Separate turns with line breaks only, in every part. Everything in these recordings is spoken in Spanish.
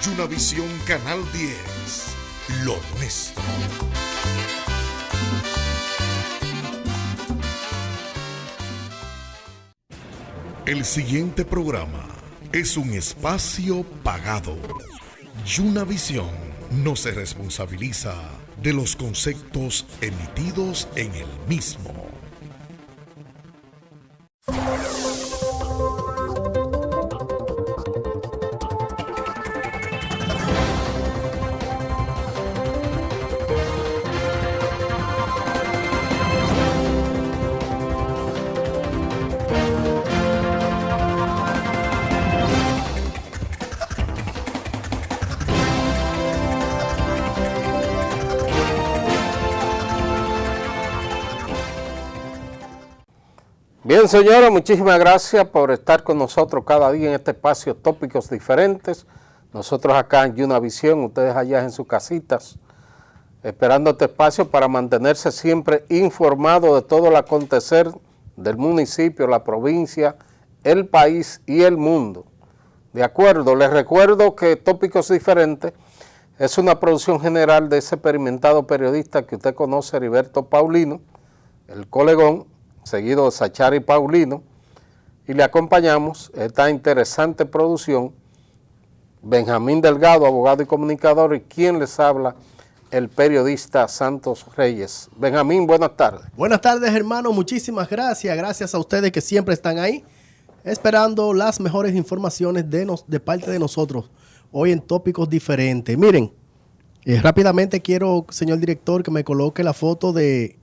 Yunavisión Canal 10, lo nuestro. El siguiente programa es un espacio pagado. Yunavisión no se responsabiliza de los conceptos emitidos en el mismo.
Bien, señora, muchísimas gracias por estar con nosotros cada día en este espacio, tópicos diferentes. Nosotros acá en Yunavisión, ustedes allá en sus casitas, esperando este espacio para mantenerse siempre informados de todo el acontecer del municipio, la provincia, el país y el mundo. De acuerdo, les recuerdo que Tópicos Diferentes es una producción general de ese experimentado periodista que usted conoce, Heriberto Paulino, el colegón, seguido de Sachari Paulino, y le acompañamos esta interesante producción, Benjamín Delgado, abogado y comunicador, y quien les habla, el periodista Santos Reyes. Benjamín, buenas tardes.
Buenas tardes, hermano, muchísimas gracias. Gracias a ustedes que siempre están ahí, esperando las mejores informaciones de parte de nosotros, hoy en Tópicos Diferentes. Miren, rápidamente quiero, señor director, que me coloque la foto de...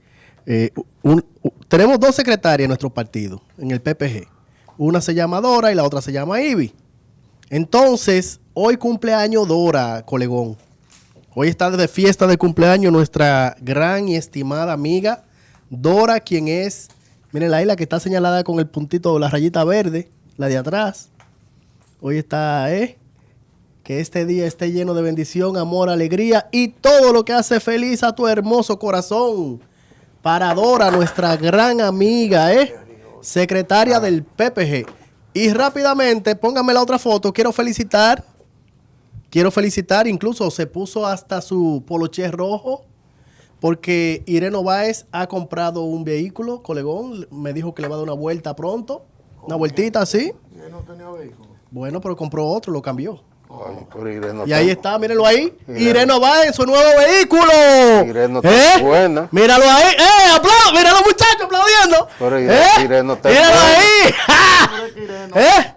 tenemos dos secretarias en nuestro partido, en el PPG. Una se llama Dora y la otra se llama Ivy. Entonces, hoy cumpleaños Dora, colegón. Hoy está de fiesta de cumpleaños nuestra gran y estimada amiga Dora, quien es, miren ahí la que está señalada con el puntito, la rayita verde, la de atrás. Hoy está, que este día esté lleno de bendición, amor, alegría y todo lo que hace feliz a tu hermoso corazón. Para Dora, nuestra gran amiga, secretaria del PPG. Y rápidamente, póngame la otra foto, quiero felicitar, incluso se puso hasta su poloché rojo, porque Irene Báez ha comprado un vehículo, colegón, me dijo que le va a dar una vuelta pronto, una vueltita así.
Él no tenía vehículo.
Bueno, pero compró otro, lo cambió.
Ay, pero Irene
y ahí está, mírenlo ahí. Irene va en su nuevo vehículo.
Irene está buena.
Míralo ahí. Aplausos. Mira a los muchachos aplaudiendo.
Pero Irene está
míralo
buena.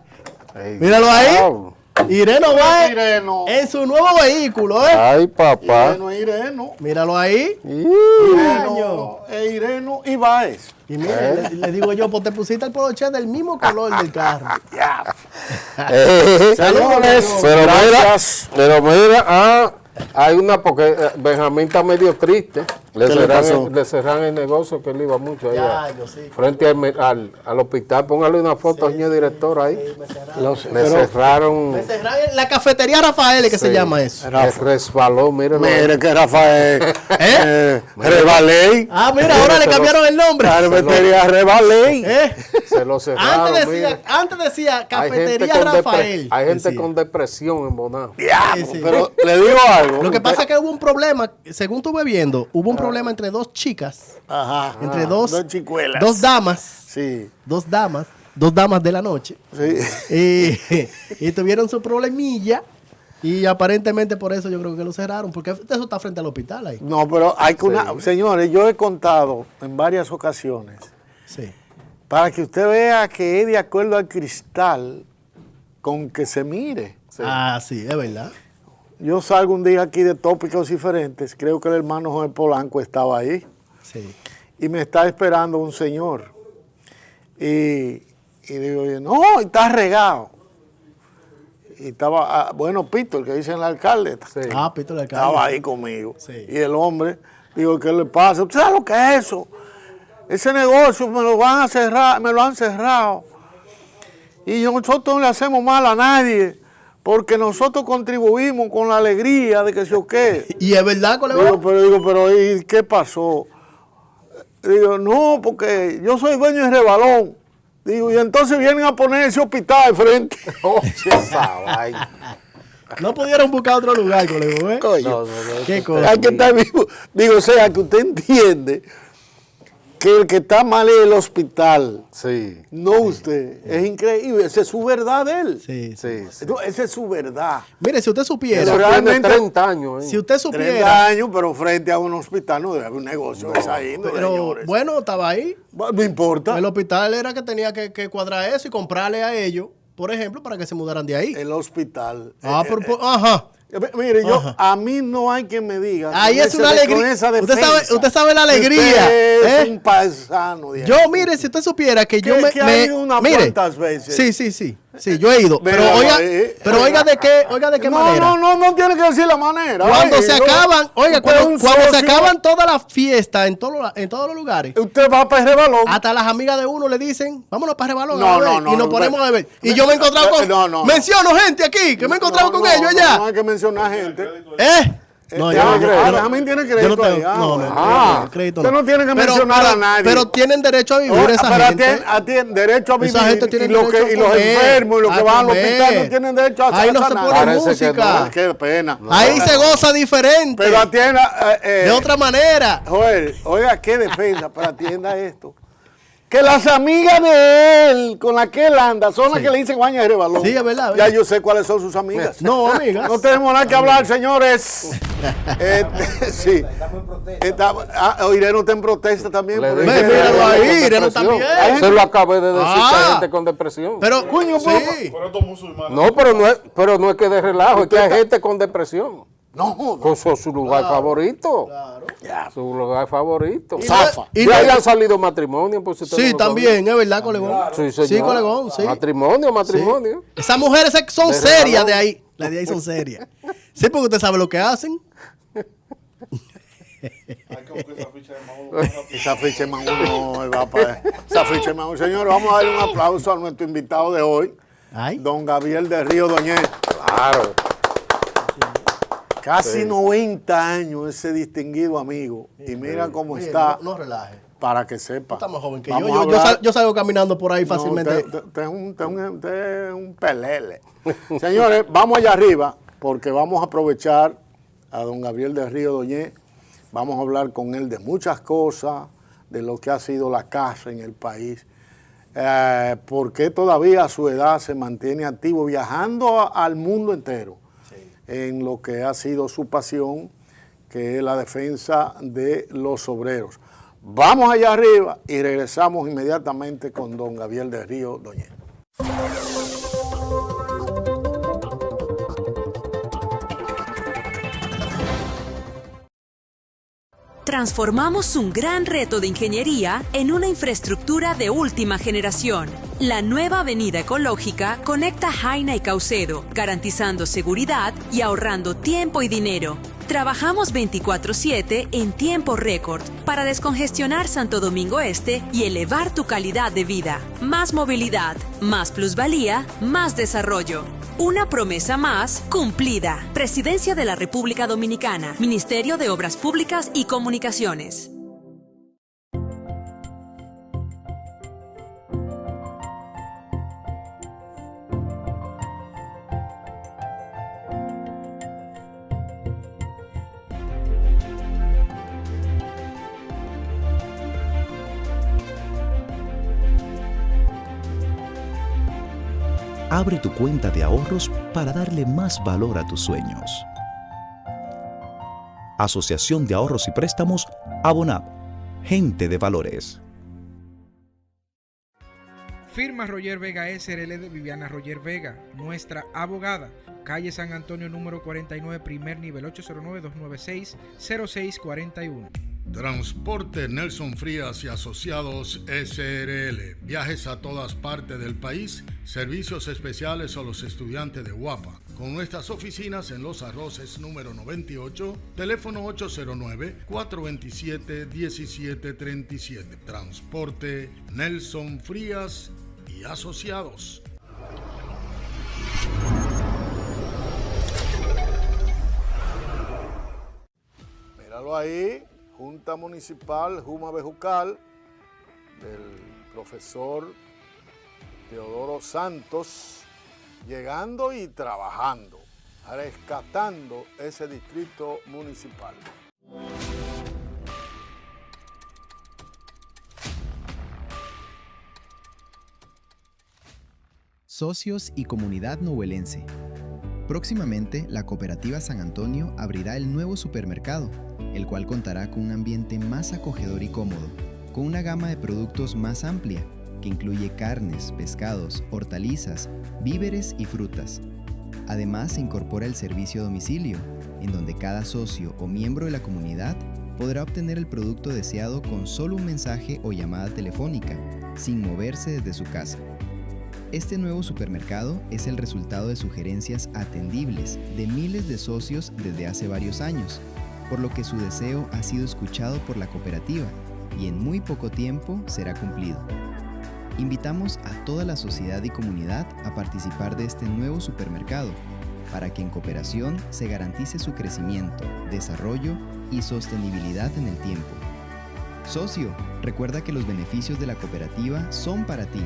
ahí. Míralo ahí. Irene va en su nuevo vehículo.
Ay, papá.
Irene.
Míralo ahí.
Irene y Báez.
Y mire, le digo yo, pues te pusiste el poloché del mismo color del carro.
Señores,
pero mira, hay una, porque Benjamín está medio triste. Le cerran el negocio que él iba mucho allá. Frente al hospital. Póngale una foto, señor director, ahí. Le cerraron
la cafetería Rafael, que se llama eso.
Resbaló, mire.
Mire que Rafael. Rebaley.
Mira, ahora le cambiaron el nombre.
Cafetería Rebaley.
Se lo cerraron.
Antes decía cafetería Rafael.
Hay gente con depresión en Bonao.
Pero le digo algo.
Lo que pasa es que hubo un problema, según estuve viendo, hubo un problema entre dos chicas. Entre dos
chicuelas.
Dos damas.
Sí.
Dos damas de la noche.
Sí.
Y tuvieron su problemilla. Y aparentemente por eso yo creo que lo cerraron. Porque eso está frente al hospital ahí.
No, pero hay que señores, yo he contado en varias ocasiones.
Sí.
Para que usted vea que es de acuerdo al cristal con que se mire.
Sí, es verdad.
Yo salgo un día aquí de Tópicos Diferentes, creo que el hermano Joel Polanco estaba ahí.
Sí.
Y me está esperando un señor. Y digo yo, no, está regado. Y estaba, Pito, el que dice el alcalde.
Sí. Pito el alcalde.
Estaba ahí conmigo.
Sí.
Y el hombre, digo, ¿qué le pasa? ¿Usted sabe lo que es eso? Ese negocio me lo van a cerrar, me lo han cerrado. Y nosotros no le hacemos mal a nadie. Porque nosotros contribuimos con la alegría de que se o qué.
Y es verdad, colega.
Pero ¿y qué pasó? Digo, no, porque yo soy dueño de Rebalón. Digo, y entonces vienen a poner ese hospital de frente.
Esa vaina.
No pudieron buscar otro lugar, colega, ¿eh?
Coño.
Qué cosa.
Hay que estar vivo. Digo, o sea, que usted entiende que el que está mal es el hospital.
Sí.
No usted. Es increíble. Esa es su verdad de él.
Sí, sí.
Sí, sí.
Esa es su verdad.
Mire, si usted supiera,
Pero
Tiene
realmente-
30 años.
si usted
30
supiera,
años, pero frente a un hospital no debe haber un negocio de esa índole,
pero
señores.
bueno, estaba ahí.
No importa.
El hospital era que tenía que cuadrar eso y comprarle a ellos, por ejemplo, para que se mudaran de ahí.
El hospital.
Ajá.
Mire,
Ajá.
a mí no hay quien me diga.
Ahí
con
es una
ese- con
alegría.
esa
Usted sabe la
que
alegría.
usted es
¿eh?
un paisano de ahí.
Yo, mire, si usted supiera que yo
Que ha ido unas
mire,
cuantas veces.
Sí, yo he ido. Pero
Míralo
oiga,
ahí.
oiga de qué manera.
No tiene que decir la manera.
Cuando
Oye,
se
yo-
acaban, oiga,
usted es un
cuando se
socio,
acaban todas las fiestas en todos los lugares,
Usted va para el rebalón.
hasta las amigas de uno le dicen, vámonos para Rebalón
No,
a beber",
no,
y nos
no,
ponemos
no.
a beber. Y yo me he encontrado con,
No.
menciono gente aquí, que me he encontrado con ellos allá.
No hay que mencionar gente.
No,
También tiene crédito.
yo no tengo,
ahí.
no, crédito
Usted no tiene que mencionar a nadie.
Pero tienen derecho a vivir esa
pero
gente.
tienen derecho a vivir.
Esa gente tiene
y los
derecho a
los
comer,
enfermos y los
a
que van al
comer.
hospital no tienen derecho a
Ahí no se
nada.
pone
Parece que
música.
no.
Qué pena.
Ahí se goza diferente.
Pero atienda.
de otra manera.
Joel, oiga, qué defensa, pero atienda esto. Que las amigas de él, con las que él anda, son las que le dicen guaña de rebalón.
Sí, es verdad,
Ya
¿verdad?
yo sé cuáles son sus amigas.
No, amigas.
No tenemos nada que hablar, señores. Sí. Irene está en protesta también.
Le
por
dije
eso.
que
míralo
era
ahí,
con
Irene
depresión.
también.
Se lo acabé de decir que hay
Ah.
gente con depresión.
Pero,
Coño,
sí.
No, pero no es que de relajo, es que hay gente con depresión.
No,
Con su lugar favorito.
ya.
Su lugar favorito.
Y
Zafa.
no- y
Y
no-
ahí han salido matrimonios. Pues, si usted
Sí,
no lo sabía.
también, es verdad, colegón.
Sí, señor.
Sí, colegón, sí.
Matrimonio.
Esas mujeres son
De
serias
rebalón.
de ahí. Las de ahí son serias. Sí, porque usted sabe lo que hacen.
Esa ficha es más uno, va para esa ficha es más uno. Señores, vamos a darle un aplauso a nuestro invitado de hoy,
Ay.
don Gabriel del Río Doñé.
Claro.
Casi 90 años ese distinguido amigo. Y mira cómo
Mire,
está,
No relaje.
para que sepa.
Está más joven que
Vamos
yo.
a
Yo
hablar-
yo salgo caminando por ahí
No,
fácilmente.
usted es un pelele. Señores, vamos allá arriba, porque vamos a aprovechar a don Gabriel del Río Doñé. Vamos a hablar con él de muchas cosas, de lo que ha sido la casa en el país. Porque todavía a su edad se mantiene activo, viajando al mundo entero, en lo que ha sido su pasión, que es la defensa de los obreros. Vamos allá arriba y regresamos inmediatamente con don Gabriel del Río Doñé.
Transformamos un gran reto de ingeniería en una infraestructura de última generación. La nueva avenida ecológica conecta Jaina y Caucedo, garantizando seguridad y ahorrando tiempo y dinero. Trabajamos 24/7 en tiempo récord para descongestionar Santo Domingo Este y elevar tu calidad de vida. Más movilidad, más plusvalía, más desarrollo. Una promesa más cumplida. Presidencia de la República Dominicana. Ministerio de Obras Públicas y Comunicaciones.
Abre tu cuenta de ahorros para darle más valor a tus sueños. Asociación de Ahorros y Préstamos, Abonap. Gente de valores.
Firma Roger Vega SRL de Viviana Roger Vega, nuestra abogada. Calle San Antonio número 49, primer nivel, 809-296-0641.
Transporte Nelson Frías y Asociados SRL. Viajes a todas partes del país. Servicios especiales a los estudiantes de UAPA. Con nuestras oficinas en Los Arroces número 98. Teléfono 809-427-1737. Transporte Nelson Frías y Asociados.
Míralo ahí, Junta Municipal Juma Bejucal, del profesor Teodoro Santos, llegando y trabajando. rescatando ese distrito municipal.
Socios y comunidad novelense. Próximamente, la Cooperativa San Antonio abrirá el nuevo supermercado, el cual contará con un ambiente más acogedor y cómodo, con una gama de productos más amplia, que incluye carnes, pescados, hortalizas, víveres y frutas. Además, se incorpora el servicio a domicilio, en donde cada socio o miembro de la comunidad podrá obtener el producto deseado con solo un mensaje o llamada telefónica, sin moverse desde su casa. Este nuevo supermercado es el resultado de sugerencias atendibles de miles de socios desde hace varios años, por lo que su deseo ha sido escuchado por la cooperativa y en muy poco tiempo será cumplido. Invitamos a toda la sociedad y comunidad a participar de este nuevo supermercado para que en cooperación se garantice su crecimiento, desarrollo y sostenibilidad en el tiempo. Socio, recuerda que los beneficios de la cooperativa son para ti.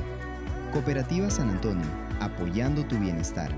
Cooperativa San Antonio, apoyando tu bienestar.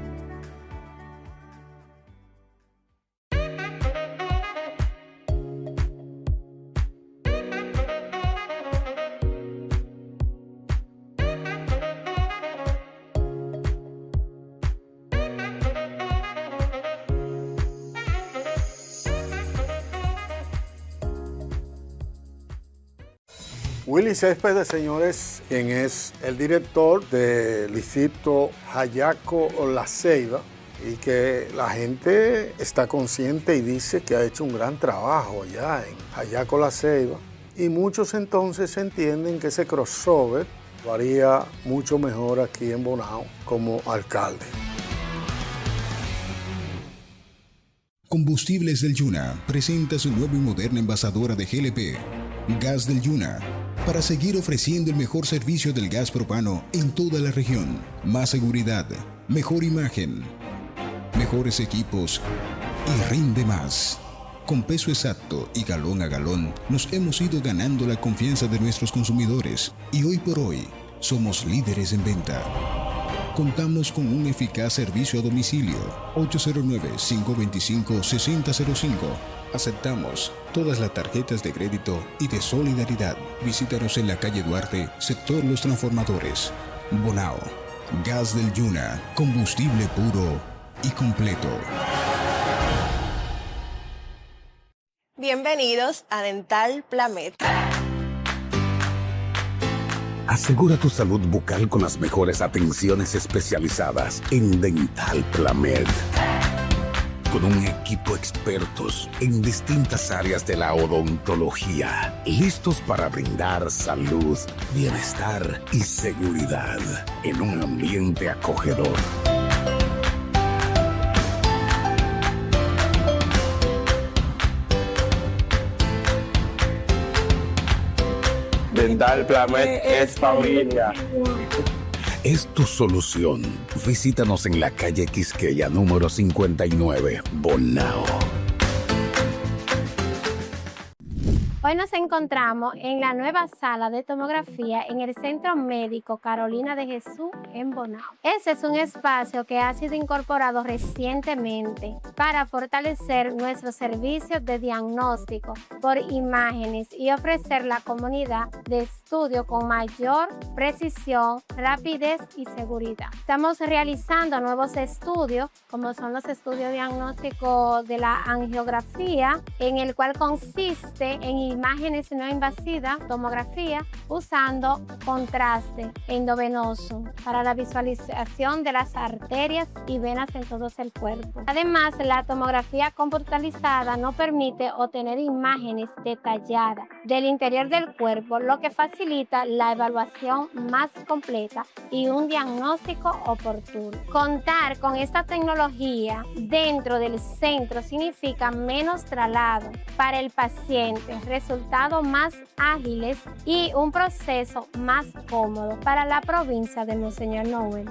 Willy Céspedes, señores, quien es el director del distrito Jayaco La Ceiba, y que la gente está consciente y dice que ha hecho un gran trabajo allá en Jayaco La Ceiba, y muchos entonces entienden que ese crossover lo haría mucho mejor aquí en Bonao como alcalde.
Combustibles del Yuna presenta su nueva y moderna envasadora de GLP, Gas del Yuna, para seguir ofreciendo el mejor servicio del gas propano en toda la región. Más seguridad, mejor imagen, mejores equipos y rinde más. Con peso exacto y galón a galón, nos hemos ido ganando la confianza de nuestros consumidores y hoy por hoy somos líderes en venta. Contamos con un eficaz servicio a domicilio, 809-525-6005. Aceptamos todas las tarjetas de crédito y de solidaridad. Visítanos en la calle Duarte, sector Los Transformadores. Bonao, Gas del Yuna, combustible puro y completo.
Bienvenidos a Dental Plamed.
Asegura tu salud bucal con las mejores atenciones especializadas en Dental Plamed. Con un equipo expertos en distintas áreas de la odontología, listos para brindar salud, bienestar y seguridad en un ambiente acogedor.
Dental Plamed es familia.
Es tu solución. Visítanos en la calle Quisqueya, número 59, Bonao.
Hoy nos encontramos en la nueva sala de tomografía en el Centro Médico Carolina de Jesús en Bonao. Ese es un espacio que ha sido incorporado recientemente para fortalecer nuestros servicios de diagnóstico por imágenes y ofrecer la comunidad de estudio con mayor precisión, rapidez y seguridad. Estamos realizando nuevos estudios, como son los estudios diagnósticos de la angiografía, en el cual consiste en imágenes no invasivas, tomografía, usando contraste endovenoso para la visualización de las arterias y venas en todo el cuerpo. Además, la tomografía computarizada nos permite obtener imágenes detalladas del interior del cuerpo, lo que facilita la evaluación más completa y un diagnóstico oportuno. Contar con esta tecnología dentro del centro significa menos traslado para el paciente, resultados más ágiles y un proceso más cómodo para la provincia de Monseñor Noel.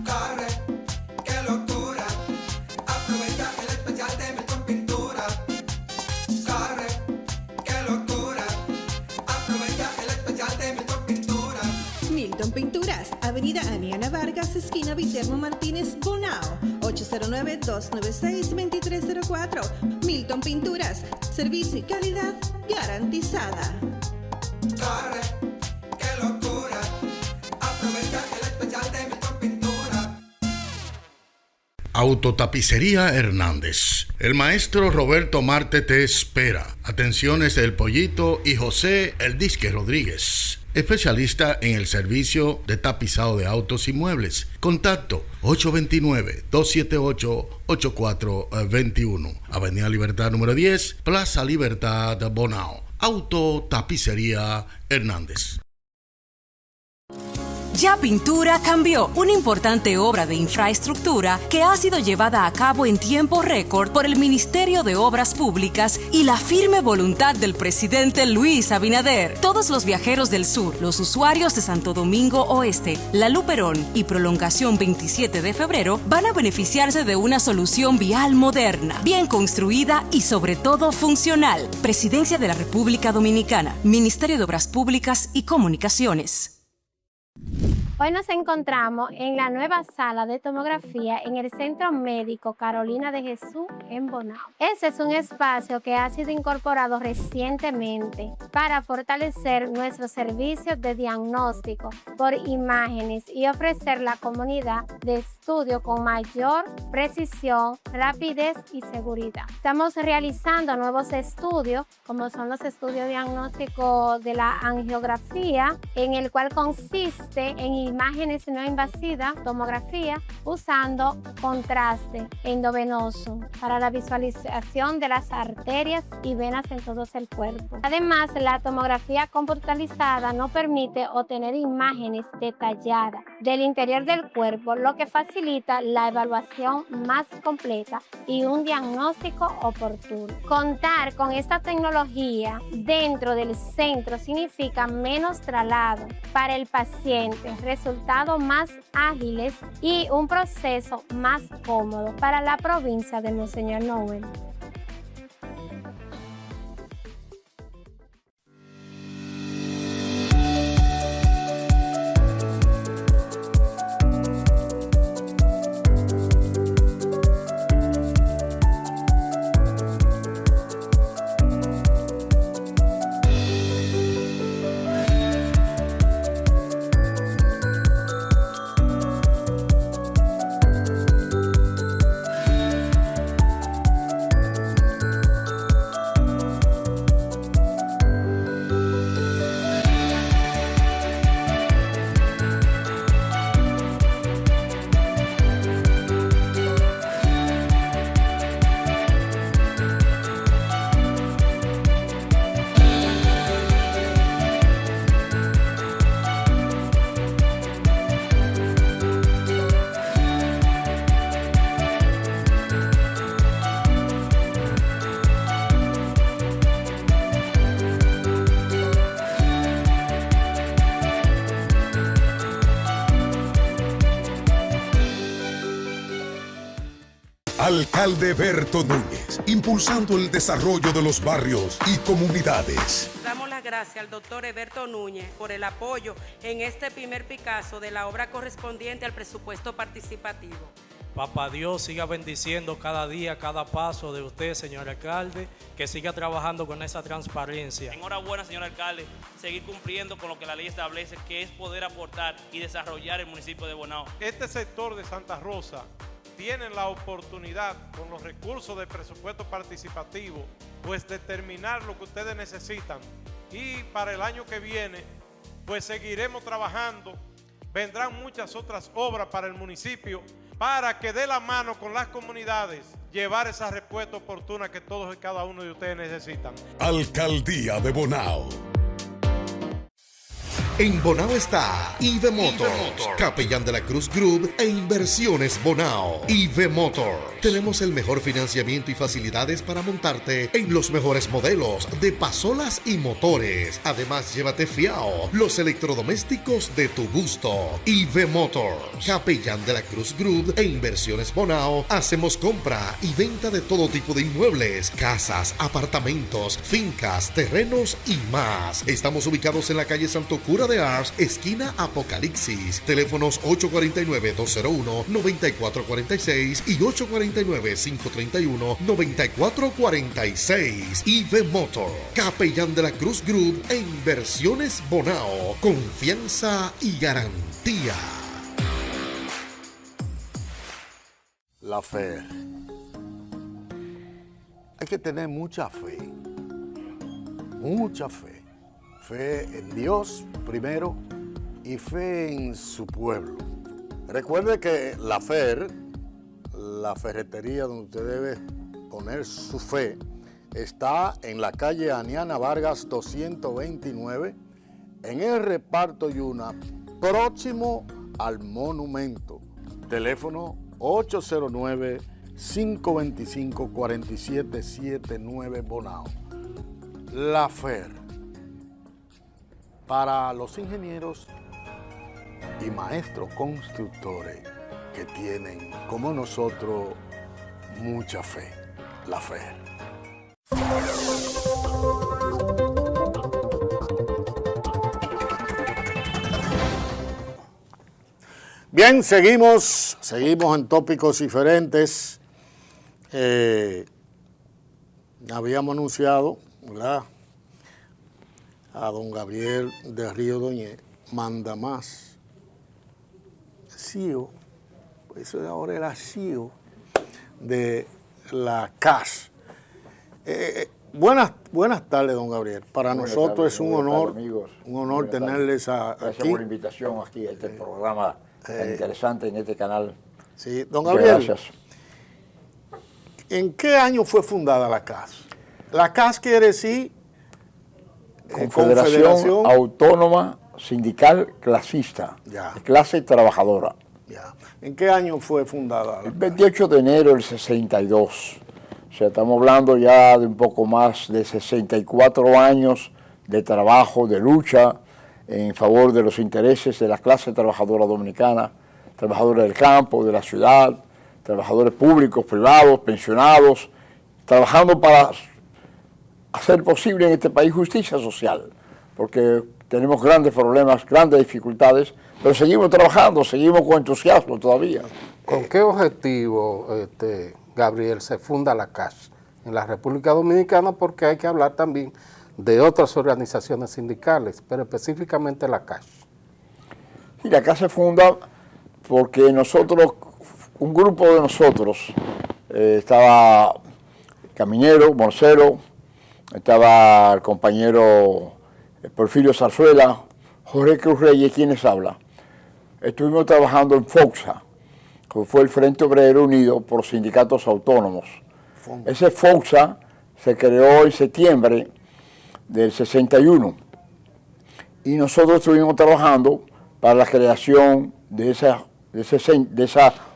Corre, qué locura, aprovecha el especial de Milton Pintura. Corre, qué locura, aprovecha el especial de Milton Pintura.
Milton Pinturas, Pinturas, Avenida Aniana Vargas, esquina Viterbo Martínez, Bonao, 809-296-2304. Milton Pinturas, servicio y calidad garantizada.
Corre, qué locura. Aprovecha el especial de Milton Pintura.
Autotapicería Hernández. El maestro Roberto Marte te espera. Atenciones del Pollito y José El Disque Rodríguez. Especialista en el servicio de tapizado de autos y muebles. Contacto 829-278-8421. Avenida Libertad número 10, Plaza Libertad, Bonao. Autotapicería Hernández.
Ya Pintura cambió, una importante obra de infraestructura que ha sido llevada a cabo en tiempo récord por el Ministerio de Obras Públicas y la firme voluntad del presidente Luis Abinader. Todos los viajeros del sur, los usuarios de Santo Domingo Oeste, La Luperón y Prolongación 27 de febrero van a beneficiarse de una solución vial moderna, bien construida y sobre todo funcional. Presidencia de la República Dominicana, Ministerio de Obras Públicas y Comunicaciones.
Hoy nos encontramos en la nueva sala de tomografía en el Centro Médico Carolina de Jesús en Bonao. Ese es un espacio que ha sido incorporado recientemente para fortalecer nuestros servicios de diagnóstico por imágenes y ofrecer la comunidad de estudio con mayor precisión, rapidez y seguridad. Estamos realizando nuevos estudios, como son los estudios diagnósticos de la angiografía, en el cual consiste en imágenes no invasivas, tomografía, usando contraste endovenoso para la visualización de las arterias y venas en todo el cuerpo. Además, la tomografía computarizada nos permite obtener imágenes detalladas del interior del cuerpo, lo que facilita la evaluación más completa y un diagnóstico oportuno. Contar con esta tecnología dentro del centro significa menos traslado para el paciente, resultados más ágiles y un proceso más cómodo para la provincia de Monseñor Noel.
Alcalde Berto Núñez, impulsando el desarrollo de los barrios y comunidades.
Damos las gracias al doctor Eberto Núñez por el apoyo en este primer Picasso de la obra correspondiente al presupuesto participativo.
Papá Dios siga bendiciendo cada día, cada paso de usted, señor alcalde, que siga trabajando con esa transparencia.
Enhorabuena, señor alcalde, seguir cumpliendo con lo que la ley establece, que es poder aportar y desarrollar el municipio de Bonao.
Este sector de Santa Rosa tiene la oportunidad, con los recursos del presupuesto participativo, pues determinar lo que ustedes necesitan. Y para el año que viene, pues seguiremos trabajando. Vendrán muchas otras obras para el municipio, para que dé la mano con las comunidades, llevar esa respuesta oportuna que todos y cada uno de ustedes necesitan.
Alcaldía de Bonao. En Bonao está IV Motors, Capellán de la Cruz Group e Inversiones Bonao. IV Motor. Tenemos el mejor financiamiento y facilidades para montarte en los mejores modelos de pasolas y motores. Además, llévate fiao los electrodomésticos de tu gusto. IV Motors, Capellán de la Cruz Group e Inversiones Bonao. Hacemos compra y venta de todo tipo de inmuebles, casas, apartamentos, fincas, terrenos y más. Estamos ubicados en la calle Santo Cura Plaza de Arts, esquina Apocalipsis. Teléfonos 849-201-9446 y 849-531-9446. IV Motor, Capellán de la Cruz Group e Inversiones Bonao. Confianza y garantía.
La fe. Hay que tener mucha fe. Mucha fe. Fe en Dios primero y fe en su pueblo. Recuerde que la FER, la ferretería donde usted debe poner su fe, está en la calle Aniana Vargas 229, en el reparto Yuna, próximo al monumento. Teléfono 809-525-4779 Bonao. La FER, para los ingenieros y maestros constructores que tienen, como nosotros, mucha fe. La FER. Bien, seguimos en tópicos diferentes. Habíamos anunciado, ¿verdad?, a don Gabriel de Río Doñé, manda más. CEO, eso ahora era CEO de la CAS. Buenas tardes, don Gabriel. Para nosotros es un honor, tenerles aquí.
Gracias por la invitación aquí a este programa tan interesante en este canal.
Sí, don Gabriel.
Gracias.
¿En qué año fue fundada la CAS? La CAS quiere decir
Confederación Autónoma Sindical Clasista, de clase trabajadora.
Ya. ¿En qué año fue fundada?
El 28 de enero del 62. O sea, estamos hablando ya de un poco más de 64 años de trabajo, de lucha en favor de los intereses de la clase trabajadora dominicana, trabajadores del campo, de la ciudad, trabajadores públicos, privados, pensionados, trabajando para hacer posible en este país justicia social, porque tenemos grandes problemas, grandes dificultades, pero seguimos trabajando, seguimos con entusiasmo todavía.
¿Con qué objetivo, Gabriel, se funda la CAS en la República Dominicana? Porque hay que hablar también de otras organizaciones sindicales, pero específicamente la CAS.
Sí, la CAS se funda porque nosotros, un grupo de nosotros, estaba Caminero, Morcero, estaba el compañero Porfirio Zarzuela, Jorge Cruz Reyes, quienes habla. Estuvimos trabajando en FOXA, que fue el Frente Obrero Unido por Sindicatos Autónomos. Ese FOXA se creó en septiembre del 61 y nosotros estuvimos trabajando para la creación de esa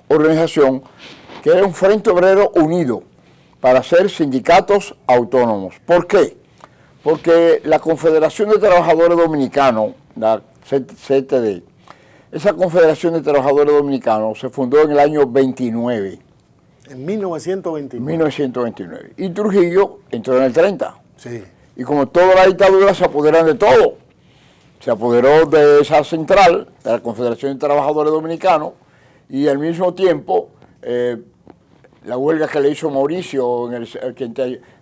organización, que era un Frente Obrero Unido para ser sindicatos autónomos. ¿Por qué? Porque la Confederación de Trabajadores Dominicanos, la CTD, esa Confederación de Trabajadores Dominicanos se fundó en el año 29.
En 1929.
1929. Y Trujillo entró en el 30.
Sí.
Y como toda la dictadura se apoderan de todo. Se apoderó de esa central, de la Confederación de Trabajadores Dominicanos, y al mismo tiempo la huelga que le hizo Mauricio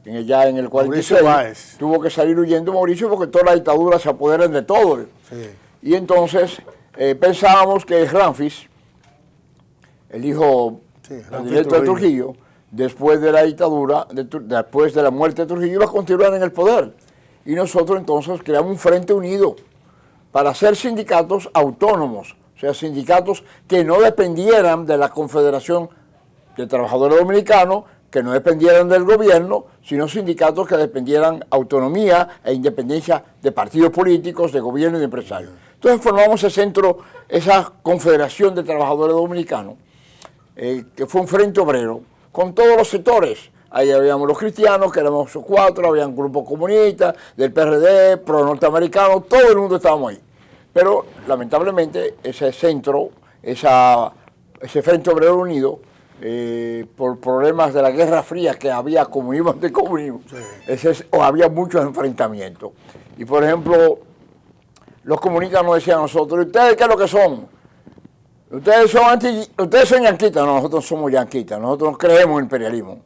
ya en el 46, tuvo que salir huyendo Mauricio porque toda la dictadura se apoderan de todo.
Sí.
Y entonces pensábamos que Ramfis, el hijo directo de Trujillo, después de la dictadura, después de la muerte de Trujillo, iba a continuar en el poder. Y nosotros entonces creamos un frente unido para hacer sindicatos autónomos, o sea, sindicatos que no dependieran de la Confederación de Trabajadores Dominicanos, que no dependieran del gobierno, sino sindicatos que dependieran autonomía e independencia de partidos políticos, de gobierno y de empresarios. Entonces formamos ese centro, esa Confederación de Trabajadores Dominicanos, que fue un frente obrero, con todos los sectores. Ahí habíamos los cristianos, que éramos 4, había un grupo comunista, del PRD, pro norteamericano, todo el mundo estábamos ahí. Pero lamentablemente ese centro, ese Frente Obrero Unido, por problemas de la Guerra Fría, que había comunismo ante comunismo, había muchos enfrentamientos. Y por ejemplo, los comunistas nos decían a nosotros, ¿ustedes qué es lo que son? Ustedes son yanquitas. No, nosotros somos yanquitas, nosotros no creemos en el imperialismo.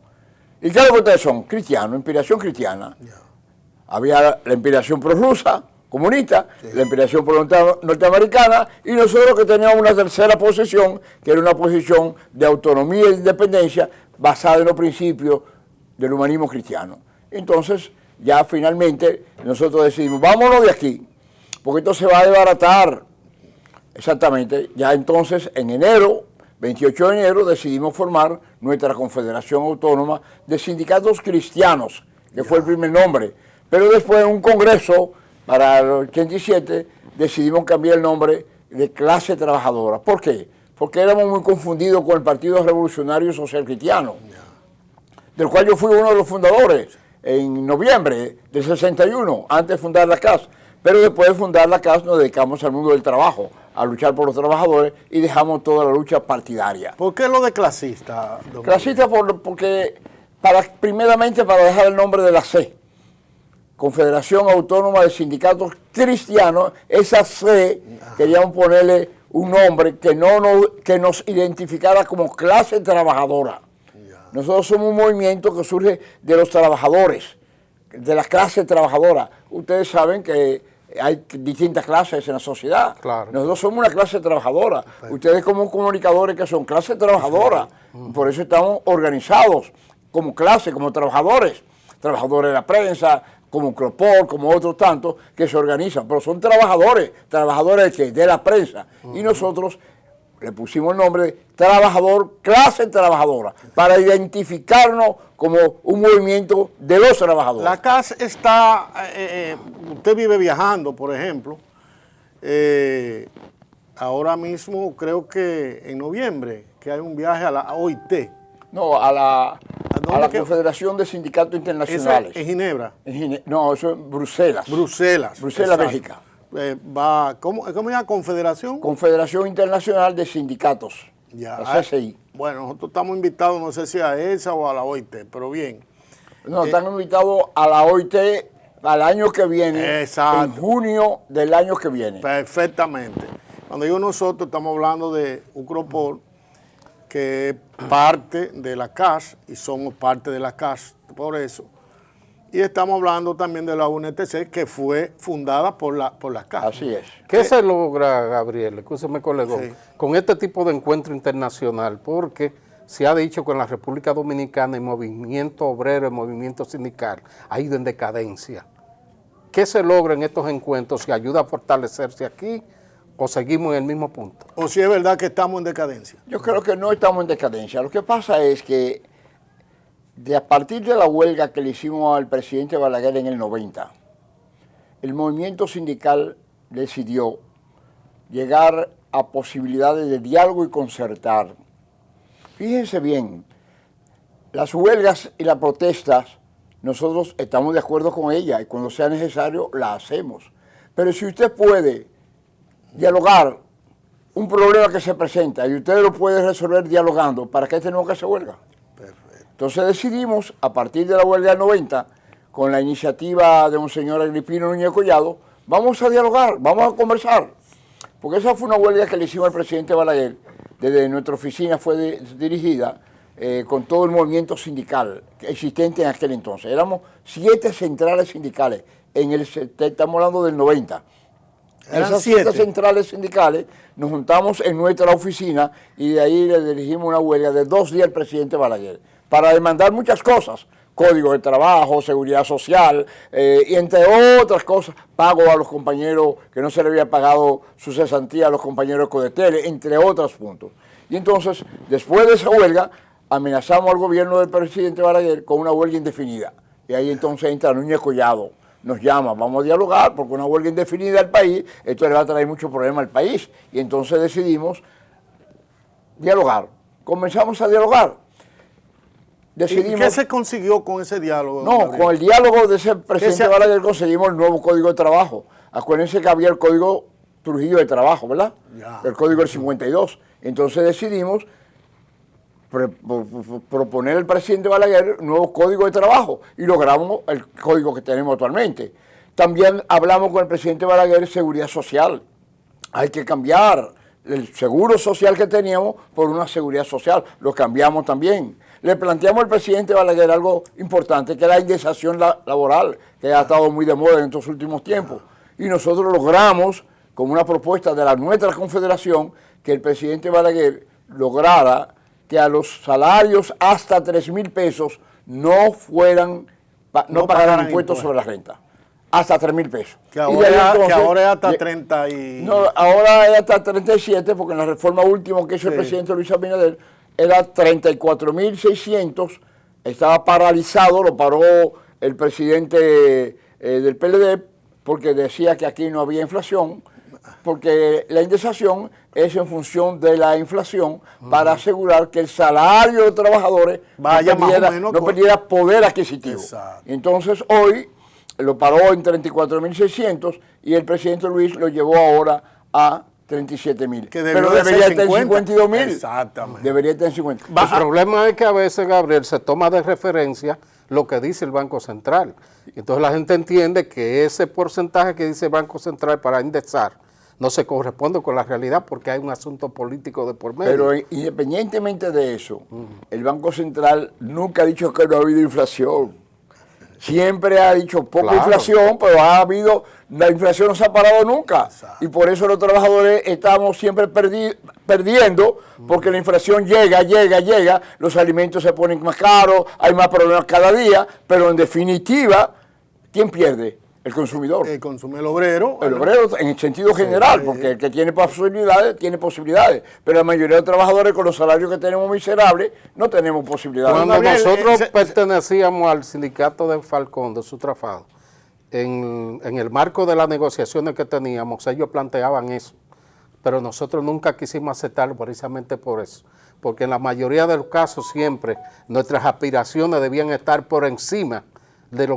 ¿Y qué es lo que ustedes son? Cristianos, inspiración cristiana. Había la inspiración prorrusa, comunista, la inspiración norteamericana, y nosotros que teníamos una tercera posición, que era una posición de autonomía e independencia basada en los principios del humanismo cristiano. Entonces, ya finalmente nosotros decidimos, vámonos de aquí, porque esto se va a desbaratar. Exactamente, ya entonces en enero, 28 de enero, decidimos formar nuestra Confederación Autónoma de Sindicatos Cristianos, que fue el primer nombre. Pero después en un congreso, para el 87, decidimos cambiar el nombre de Clase Trabajadora. ¿Por qué? Porque éramos muy confundidos con el Partido Revolucionario Social Cristiano, del cual yo fui uno de los fundadores en noviembre del 61, antes de fundar la CAS. Pero después de fundar la CAS nos dedicamos al mundo del trabajo, a luchar por los trabajadores, y dejamos toda la lucha partidaria.
¿Por qué lo de clasista?
Clasista porque primeramente para dejar el nombre de la C, Confederación Autónoma de Sindicatos Cristianos. Esa C queríamos ponerle un nombre que nos identificara como clase trabajadora. Nosotros somos un movimiento que surge de los trabajadores, de las clases trabajadoras. Ustedes saben que hay distintas clases en la sociedad. Claro. Nosotros somos una clase trabajadora. Perfecto. Ustedes como comunicadores que son clase trabajadora. Por eso estamos organizados como clase, como trabajadores. Trabajadores de la prensa, como Cropol, como otros tantos que se organizan. Pero son trabajadores. ¿Trabajadores de qué? De la prensa. Y nosotros le pusimos el nombre de trabajador, clase trabajadora, para identificarnos como un movimiento de los trabajadores.
La CAS está, usted vive viajando, por ejemplo, ahora mismo creo que en noviembre, que hay un viaje a la OIT.
No, a la Confederación de Sindicatos Internacionales.
¿En Ginebra?
No, eso es Bruselas.
Bruselas,
Bélgica.
¿Cómo se llama? ¿Confederación?
Confederación Internacional de Sindicatos,
ya,
la CSI.
Bueno, nosotros estamos invitados, no sé si a esa o a la OIT, pero bien.
No, están invitados a la OIT al año que viene, exacto, en junio del año que viene.
Perfectamente. Cuando digo nosotros, estamos hablando de Ucropol, que es parte de la CAS, y somos parte de la CAS, por eso. Y estamos hablando también de la UNTC, que fue fundada por la CAS.
Así es.
¿Qué se logra, Gabriel? Escúcheme, colega, con este tipo de encuentro internacional? Porque se ha dicho que en la República Dominicana el movimiento obrero, el movimiento sindical ha ido en decadencia. ¿Qué se logra en estos encuentros? ¿Se ayuda a fortalecerse aquí o seguimos en el mismo punto?
¿O si es verdad que estamos en decadencia?
Yo creo que no estamos en decadencia. Lo que pasa es que a partir de la huelga que le hicimos al presidente Balaguer en el 90, el movimiento sindical decidió llegar a posibilidades de diálogo y concertar. Fíjense bien, las huelgas y las protestas, nosotros estamos de acuerdo con ellas y cuando sea necesario la hacemos. Pero si usted puede dialogar un problema que se presenta y usted lo puede resolver dialogando, ¿para qué tenemos que hacer huelga? Entonces decidimos, a partir de la huelga del 90, con la iniciativa de un señor Agripino Núñez Collado, vamos a dialogar, vamos a conversar. Porque esa fue una huelga que le hicimos al presidente Balaguer, desde nuestra oficina fue dirigida con todo el movimiento sindical existente en aquel entonces. Éramos 7 centrales sindicales, estamos hablando del 90. Esas 7 centrales sindicales nos juntamos en nuestra oficina y de ahí le dirigimos una huelga de 2 días al presidente Balaguer, para demandar muchas cosas, código de trabajo, seguridad social, y entre otras cosas, pago a los compañeros que no se le había pagado su cesantía a los compañeros de Codetele, entre otros puntos. Y entonces, después de esa huelga, amenazamos al gobierno del presidente Balaguer con una huelga indefinida. Y ahí entonces entra Núñez Collado, nos llama, vamos a dialogar, porque una huelga indefinida al país, esto le va a traer mucho problema al país. Y entonces decidimos dialogar. Comenzamos a dialogar.
¿Y qué se consiguió con ese diálogo?
No, Gabriel, con el diálogo de ese presidente Balaguer conseguimos el nuevo Código de Trabajo. Acuérdense que había el Código Trujillo de Trabajo, ¿verdad? Ya. El Código del 52. Entonces decidimos proponer al presidente Balaguer un nuevo Código de Trabajo y logramos el código que tenemos actualmente. También hablamos con el presidente Balaguer de seguridad social. Hay que cambiar el seguro social que teníamos por una seguridad social. Lo cambiamos también. Le planteamos al presidente Balaguer algo importante, que es la indexación laboral, que ha estado muy de moda en estos últimos tiempos. Y nosotros logramos, con una propuesta de nuestra confederación, que el presidente Balaguer lograra que a los salarios hasta 3,000 pesos no pagaran impuestos sobre la renta. Hasta 3,000 pesos.
Que ahora es hasta 30 y...
No, ahora es hasta 37, porque en la reforma última que hizo el presidente Luis Abinader era 34,600, estaba paralizado, lo paró el presidente del PLD, porque decía que aquí no había inflación, porque la indexación es en función de la inflación para asegurar que el salario de los trabajadores no perdiera poder adquisitivo. Exacto. Entonces hoy lo paró en 34,600 y el presidente Luis lo llevó ahora a 37,000. Pero debería estar en 52,000.
Exactamente.
Debería estar en 50.
El problema es que a veces, Gabriel, se toma de referencia lo que dice el Banco Central. Entonces la gente entiende que ese porcentaje que dice el Banco Central para indexar no se corresponde con la realidad porque hay un asunto político de por medio.
Pero independientemente de eso, el Banco Central nunca ha dicho que no ha habido inflación. Siempre ha dicho poca inflación, pero la inflación no se ha parado nunca. Exacto. Y por eso los trabajadores estamos siempre perdiendo, porque la inflación llega, los alimentos se ponen más caros, hay más problemas cada día, pero en definitiva, ¿quién pierde? El consumidor.
El consumidor, el obrero.
El obrero en el sentido general, porque el que tiene posibilidades, pero la mayoría de los trabajadores con los salarios que tenemos miserables no tenemos posibilidades.
Cuando nosotros pertenecíamos al sindicato de Falcón, de Sutrafado, en el marco de las negociaciones que teníamos, ellos planteaban eso, pero nosotros nunca quisimos aceptarlo precisamente por eso, porque en la mayoría de los casos siempre nuestras aspiraciones debían estar por encima de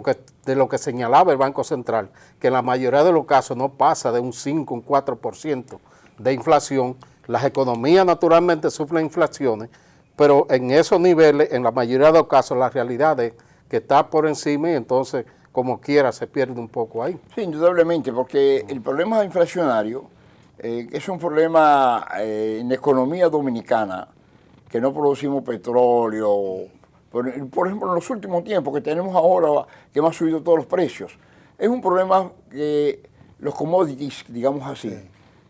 lo que señalaba el Banco Central, que en la mayoría de los casos no pasa de un 5, un 4% de inflación. Las economías naturalmente sufren inflaciones, pero en esos niveles, en la mayoría de los casos, la realidad es que está por encima y entonces, como quiera, se pierde un poco ahí.
Sí, indudablemente, porque el problema inflacionario es un problema en la economía dominicana, que no producimos petróleo. Por ejemplo, en los últimos tiempos que tenemos ahora, que hemos subido todos los precios, es un problema que los commodities, digamos así,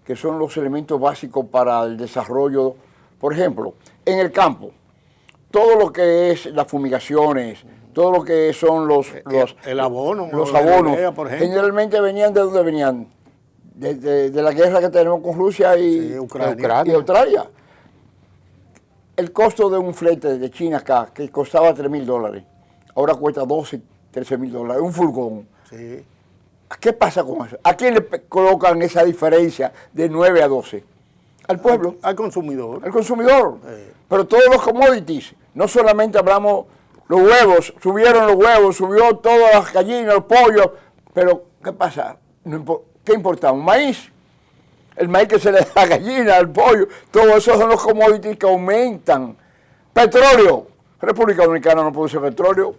que son los elementos básicos para el desarrollo, por ejemplo, en el campo, todo lo que es las fumigaciones, todo lo que son
el abono,
los abonos, generalmente venían ¿de dónde venían? De la guerra que tenemos con Rusia y Ucrania. El costo de un flete de China acá, que costaba $3,000, ahora cuesta 12, $13,000, un furgón.
Sí.
¿Qué pasa con eso? ¿A quién le colocan esa diferencia de 9 a 12? Al pueblo.
Al consumidor.
Al consumidor. Pero todos los commodities, no solamente hablamos los huevos, subieron los huevos, subió todas las gallinas, los pollos, pero ¿qué pasa? ¿Qué importamos? ¿Maíz? El maíz que se le da a la gallina, al pollo, todo eso son los commodities que aumentan. Petróleo. República Dominicana no produce petróleo,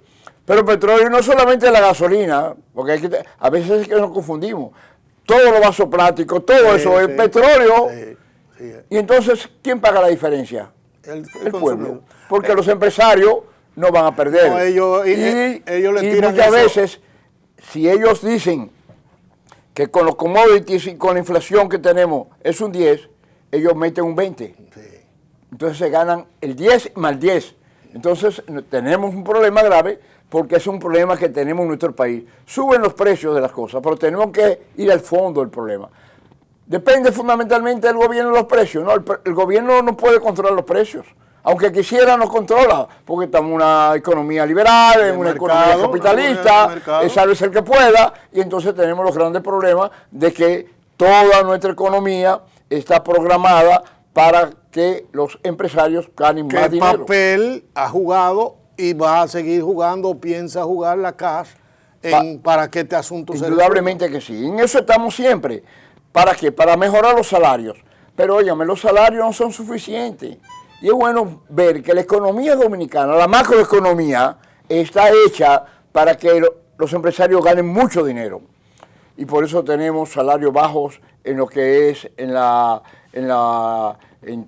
pero petróleo no solamente la gasolina, porque a veces es que nos confundimos. Todo lo vaso plástico, todo eso es petróleo. Y entonces, ¿quién paga la diferencia? El pueblo. Porque los empresarios no van a perder.
No, ellos le tiran
muchas veces, si ellos dicen que con los commodities y con la inflación que tenemos es un 10, ellos meten un 20. Entonces se ganan el 10 más 10. Entonces tenemos un problema grave porque es un problema que tenemos en nuestro país. Suben los precios de las cosas, pero tenemos que ir al fondo del problema. Depende fundamentalmente del gobierno de los precios, ¿no? El gobierno no puede controlar los precios. Aunque quisiera, no controla, porque estamos en una economía liberal, en una economía capitalista, sálvese el que pueda, y entonces tenemos los grandes problemas de que toda nuestra economía está programada para que los empresarios ganen más dinero.
¿Qué papel ha jugado y va a seguir jugando, piensa jugar la CAS para que este asunto se resuelva?
Indudablemente que sí, en eso estamos siempre. ¿Para qué? Para mejorar los salarios. Pero óigame, los salarios no son suficientes. Y es bueno ver que la economía dominicana, la macroeconomía, está hecha para que los empresarios ganen mucho dinero. y por eso tenemos salarios bajos en lo que es en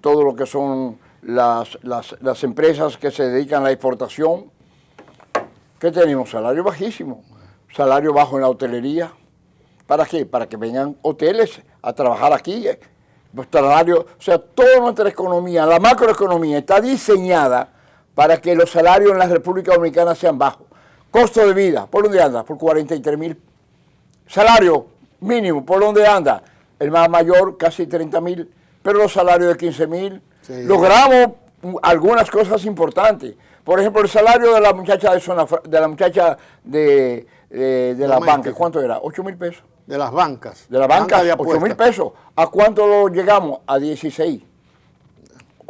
todo lo que son las empresas que se dedican a la exportación. ¿Qué tenemos? Salario bajísimo, salario bajo en la hotelería. ¿Para qué? Para que vengan hoteles a trabajar aquí. Salario, o sea, toda nuestra economía, la macroeconomía está diseñada para que los salarios en la República Dominicana sean bajos. Costo de vida, ¿por dónde anda? Por 43,000. Salario mínimo, ¿por dónde anda? El más mayor, casi 30,000, pero los salarios de 15,000. Sí. Logramos algunas cosas importantes. Por ejemplo, el salario de la muchacha de las bancas, ¿cuánto era? 8,000 pesos.
De las bancas.
De las bancas, 8,000 pesos. ¿A cuánto lo llegamos? A 16.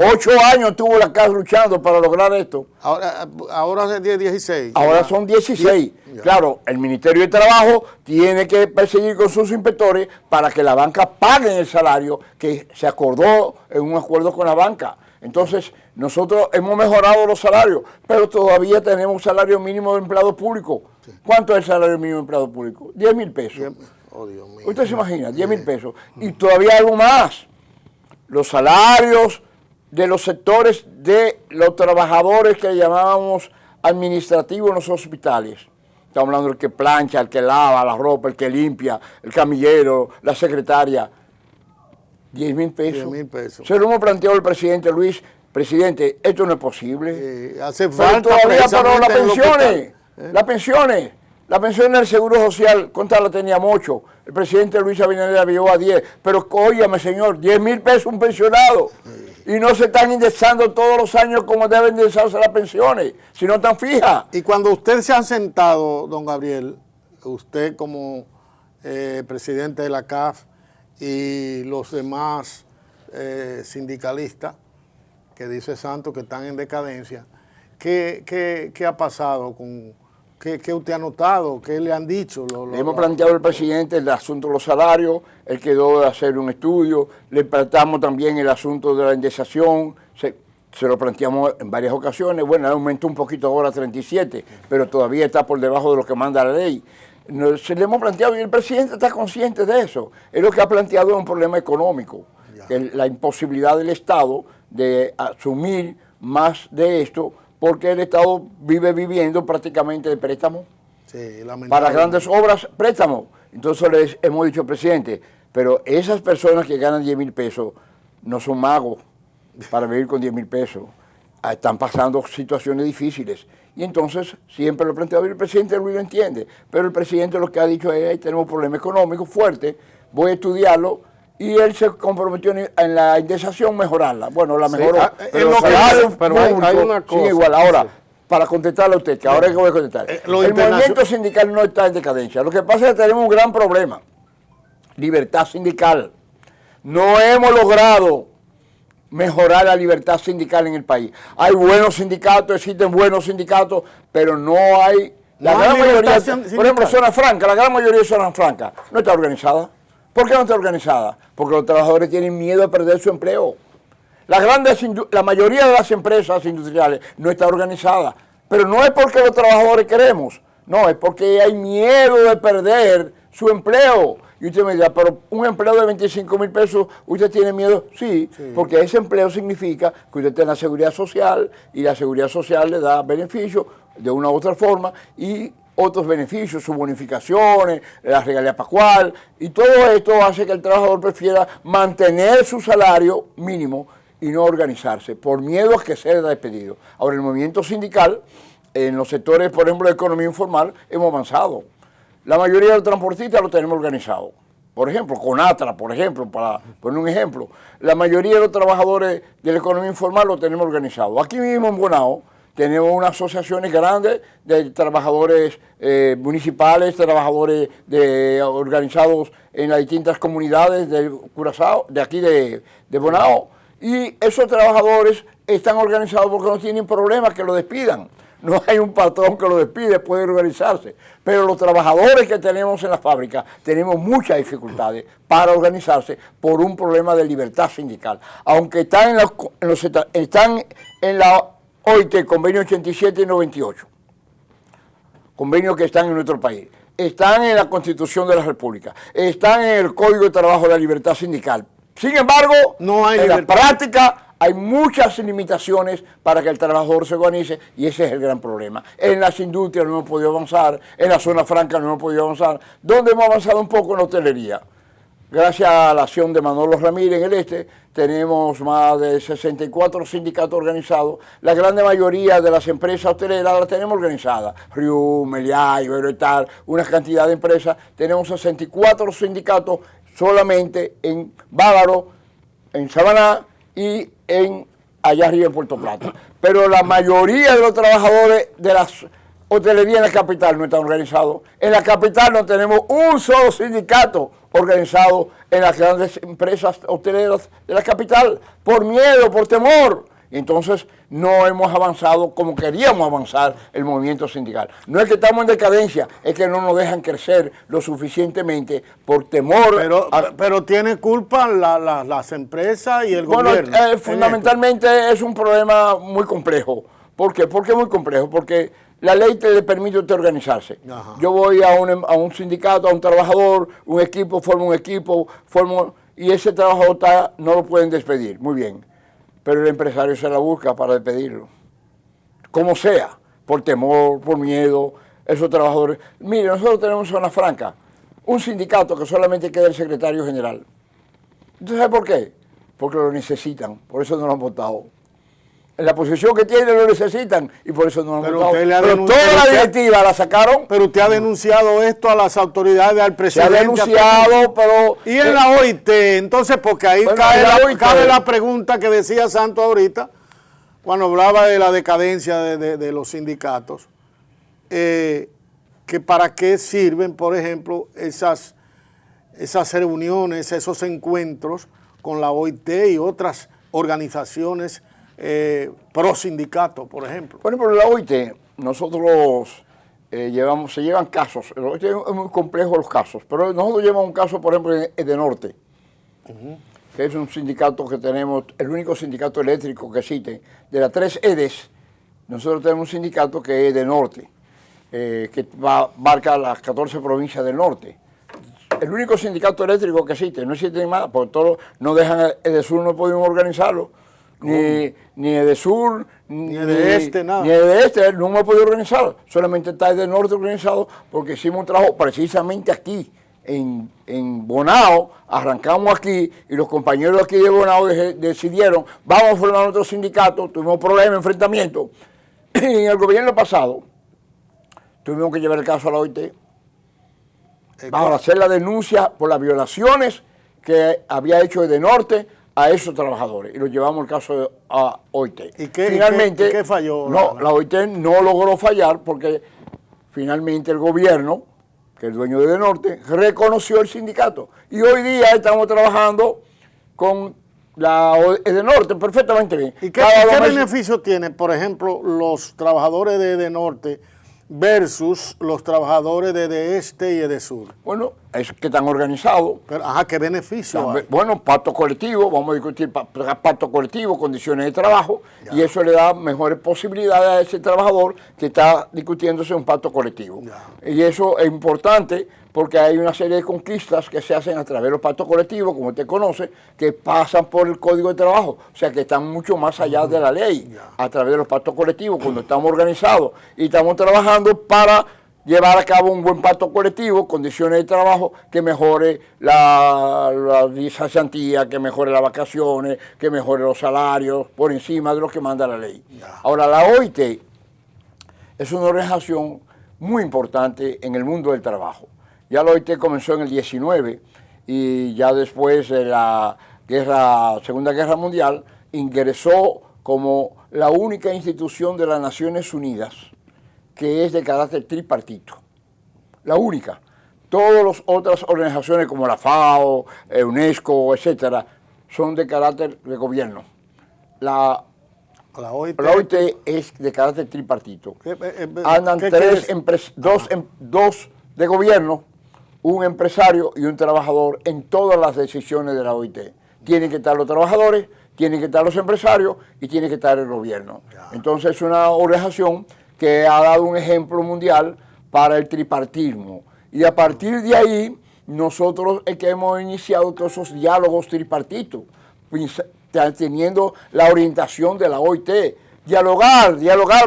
8 años tuvo la CAF luchando para lograr esto.
Ahora es 16.
Ahora son 16. Ya. Claro, el Ministerio de Trabajo tiene que perseguir con sus inspectores para que la banca paguen el salario que se acordó en un acuerdo con la banca. Entonces, nosotros hemos mejorado los salarios, pero todavía tenemos salario mínimo de empleado público. Sí. ¿Cuánto es el salario mínimo de empleado público? 10,000 pesos.
Oh, Dios mío.
Usted se imagina, 10,000 pesos. Y todavía algo más. Los salarios de los sectores de los trabajadores que llamábamos administrativos en los hospitales. Estamos hablando del que plancha, el que lava la ropa, el que limpia, el camillero, la secretaria. 10,000 pesos.
10,000 pesos.
Se lo hemos planteado el presidente Luis. Presidente, esto no es posible.
Hace falta
todavía para las pensiones. La pensión del Seguro Social, ¿cuántas la teníamos? 8. El presidente Luis Abinader la llevó a 10. Pero óyame, señor, 10,000 pesos un pensionado. Y no se están indexando todos los años como deben indexarse las pensiones, si no están fijas.
Y cuando usted se ha sentado, don Gabriel, usted como presidente de la CAF y los demás sindicalistas, que dice Santos que están en decadencia, ¿qué ha pasado con...? ¿Qué usted ha notado? ¿Qué le han dicho?
Le hemos planteado al presidente el asunto de los salarios, él quedó de hacer un estudio, le planteamos también el asunto de la indexación, se lo planteamos en varias ocasiones, bueno, aumentó un poquito ahora a 37, pero todavía está por debajo de lo que manda la ley. Se le hemos planteado y el presidente está consciente de eso. Él lo que ha planteado es un problema económico, que la imposibilidad del Estado de asumir más de esto, porque el Estado vive viviendo prácticamente de préstamo.
Sí,
para grandes obras, préstamo. Entonces les hemos dicho al presidente, pero esas personas que ganan 10,000 pesos no son magos para vivir con 10,000 pesos. Están pasando situaciones difíciles. Y entonces siempre lo he planteado y el presidente Luis lo entiende. Pero el presidente lo que ha dicho es, ahí tenemos un problema económico fuerte, voy a estudiarlo. Y él se comprometió en la indexación mejorarla. Bueno, la mejoró.
Pero hay una cosa.
Sí, igual. Ahora, para contestarle a usted, que ahora es que voy a contestar. El movimiento sindical no está en decadencia. Lo que pasa es que tenemos un gran problema. Libertad sindical. No hemos logrado mejorar la libertad sindical en el país. Hay buenos sindicatos, existen buenos sindicatos, pero no hay... La gran mayoría, por ejemplo, Zona Franca, la gran mayoría de Zona Franca no está organizada. ¿Por qué no está organizada? Porque los trabajadores tienen miedo de perder su empleo. La mayoría de las empresas industriales no está organizada, pero no es porque los trabajadores queremos, no, es porque hay miedo de perder su empleo. Y usted me dirá, pero un empleo de 25,000 pesos, ¿usted tiene miedo? Sí, porque ese empleo significa que usted tiene la seguridad social y la seguridad social le da beneficios de una u otra forma y otros beneficios, sus bonificaciones, las regalías pascual, y todo esto hace que el trabajador prefiera mantener su salario mínimo y no organizarse, por miedo a que sea despedido. Ahora, el movimiento sindical, en los sectores, por ejemplo, de economía informal, hemos avanzado. La mayoría de los transportistas lo tenemos organizado. Por ejemplo, Conatra, por ejemplo, para poner un ejemplo. La mayoría de los trabajadores de la economía informal lo tenemos organizado. Aquí mismo en Bonao, tenemos unas asociaciones grandes de trabajadores municipales, trabajadores organizados en las distintas comunidades del Curazao, de aquí de Bonao. Y esos trabajadores están organizados porque no tienen problemas que lo despidan. No hay un patrón que lo despide, puede organizarse. Pero los trabajadores que tenemos en la fábrica tenemos muchas dificultades para organizarse por un problema de libertad sindical. Aunque están en la OIT, convenio 87 y 98, convenios que están en nuestro país. están en la Constitución de la República, están en el Código de Trabajo de la Libertad Sindical. Sin embargo,
no hay
en
libertad.
la práctica hay muchas limitaciones para que el trabajador se organice y ese es el gran problema. En las industrias no hemos podido avanzar, en la zona franca no hemos podido avanzar. ¿Dónde hemos avanzado un poco? En la hotelería. Gracias a la acción de Manolo Ramírez en el este, tenemos más de 64 sindicatos organizados. La gran mayoría de las empresas hoteleras las tenemos organizadas. Riu, Meliá, Iberoetal, una cantidad de empresas. Tenemos 64 sindicatos solamente en Bávaro, en Samaná y allá arriba en Puerto Plata. Pero la mayoría de los trabajadores de las hotelería en la capital no están organizados. En la capital no tenemos un solo sindicato organizado en las grandes empresas hoteleras de la capital, por miedo, por temor. Entonces no hemos avanzado como queríamos avanzar el movimiento sindical. No es que estamos en decadencia, es que no nos dejan crecer lo suficientemente por temor.
Pero tiene culpa las empresas y el gobierno.
Fundamentalmente es un problema muy complejo. ¿Por qué? ¿Por qué muy complejo? Porque la ley le permite a usted organizarse. Ajá. Yo voy a un sindicato, a un trabajador, un equipo, y ese trabajador no lo pueden despedir. Muy bien. Pero el empresario se la busca para despedirlo. Como sea, por temor, por miedo, esos trabajadores. Mire, nosotros tenemos en Zona Franca un sindicato que solamente queda el secretario general. ¿Usted sabe por qué? Porque lo necesitan, por eso no lo han votado. En la posición que tiene lo necesitan y por eso no lo han votado. Pero toda la directiva la sacaron.
Pero usted ha denunciado esto a las autoridades, al presidente.
Se ha denunciado, pero...
Y en la OIT, entonces, porque ahí cabe la pregunta que decía Santos ahorita, cuando hablaba de la decadencia de los sindicatos, que para qué sirven, por ejemplo, esas reuniones, esos encuentros con la OIT y otras organizaciones pro sindicato, por ejemplo.
Por ejemplo, la OIT, nosotros se llevan casos, es muy complejo los casos, pero nosotros llevamos un caso, por ejemplo, en Edenorte, que es un sindicato que tenemos, el único sindicato eléctrico que existe, de las 3 EDES, nosotros tenemos un sindicato que es Edenorte, que abarca las 14 provincias del norte. El único sindicato eléctrico que existe, no existe más, porque todos no dejan, Edesur no podemos organizarlo. Ni Edesur, ni
este, nada.
Ni de este, no hemos podido organizar. Solamente está del norte organizado porque hicimos un trabajo precisamente aquí, en Bonao, arrancamos aquí y los compañeros aquí de Bonao decidieron, vamos a formar otro sindicato, tuvimos problemas, enfrentamientos. Y en el gobierno pasado tuvimos que llevar el caso a la OIT para hacer la denuncia por las violaciones que había hecho Edenorte a esos trabajadores, y lo llevamos el caso a OIT.
¿Y qué,
finalmente,
¿qué falló?
No, la OIT no logró fallar porque finalmente el gobierno, que es el dueño de Edenorte, reconoció el sindicato. Y hoy día estamos trabajando con la Edenorte perfectamente bien.
¿Y qué beneficio tienen, por ejemplo, los trabajadores de Edenorte versus los trabajadores de Este y Edesur?
Bueno, es que están organizados.
Pero, ¿qué beneficio hay?
Bueno, pacto colectivo, vamos a discutir pacto colectivo, condiciones de trabajo, y eso le da mejores posibilidades a ese trabajador que está discutiéndose un pacto colectivo. Y eso es importante porque hay una serie de conquistas que se hacen a través de los pactos colectivos, como usted conoce, que pasan por el Código de Trabajo, o sea que están mucho más allá de la ley, a través de los pactos colectivos, cuando estamos organizados y estamos trabajando para llevar a cabo un buen pacto colectivo, condiciones de trabajo que mejore la cesantía, que mejore las vacaciones, que mejore los salarios, por encima de lo que manda la ley. Ahora, la OIT es una organización muy importante en el mundo del trabajo. Ya la OIT comenzó en el 19 y ya después de la Segunda Guerra Mundial ingresó como la única institución de las Naciones Unidas que es de carácter tripartito. La única. Todas las otras organizaciones como la FAO, UNESCO, etcétera, son de carácter de gobierno. La OIT es de carácter tripartito. Andan dos de gobierno, un empresario y un trabajador en todas las decisiones de la OIT. Tienen que estar los trabajadores, tienen que estar los empresarios y tiene que estar el gobierno. Entonces es una organización que ha dado un ejemplo mundial para el tripartismo. Y a partir de ahí, nosotros es que hemos iniciado todos esos diálogos tripartitos, teniendo la orientación de la OIT. Dialogar,